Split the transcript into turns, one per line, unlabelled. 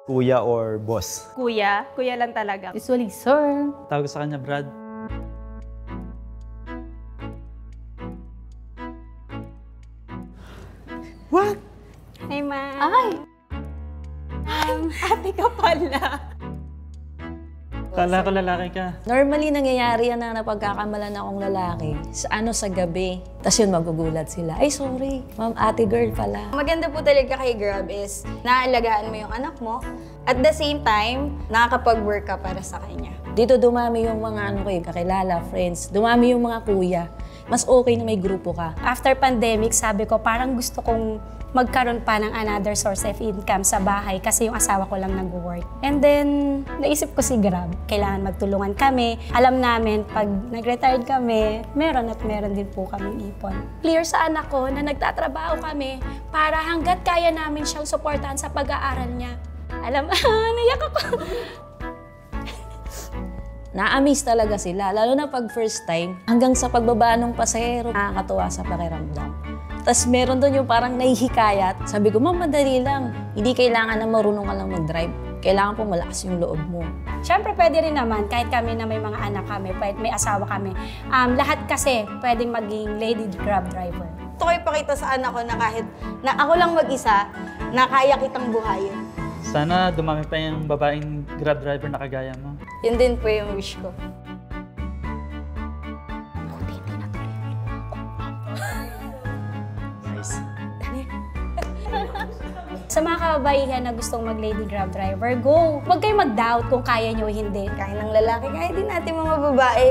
Kuya or boss?
Kuya. Kuya lang talaga.
Usually, sir.
Tawag sa kanya, Brad.
What?
Hi, ma'am.
Ay!
Ate ka pala.
Kala ko lalaki ka.
Normally, nangyayari yan na napagkakamalan akong lalaki sa gabi. Tapos yun, magugulat sila. Ay, sorry. Ma'am, ate girl pala.
Maganda po talaga kay Grab is naaalagaan mo yung anak mo. At the same time, nakakapag-work ka para sa kanya.
Dito dumami yung mga kakilala, friends. Dumami yung mga kuya. Mas okay na may grupo ka.
After pandemic, sabi ko, parang gusto kong magkaroon pa ng another source of income sa bahay kasi yung asawa ko lang nag-work. And then, naisip ko si Grab. Kailangan magtulungan kami. Alam namin, pag nag-retired kami, meron at meron din po kaming ipon. Clear sa anak ko na nagtatrabaho kami para hanggat kaya namin siyang supportahan sa pag-aaral niya. Alam, naiyak ako.
Na-amaze talaga sila, lalo na pag first time, hanggang sa pagbaba ng pasahero, nakakatuwa sa pakiramdam. Tapos meron doon yung parang nahihikayat. Sabi ko, ma'am, madali lang. Hindi kailangan na marunong ka lang mag-drive. Kailangan po malakas yung loob mo.
Siyempre, pwede rin naman, kahit kami na may mga anak kami, may asawa kami. Lahat kasi pwedeng maging lady Grab driver.
Ito ko ipakita sa anak ko na kahit na ako lang mag-isa, na kaya kitang buhayin.
Sana dumami pa yung babaeng Grab driver na kagaya mo.
Yun din po yung wish ko.
Sa mga kababaihan na gustong mag-lady Grab driver, go! Huwag kayo mag-doubt kung kaya nyo o hindi.
Kaya ng lalaki, kaya din natin mga babae.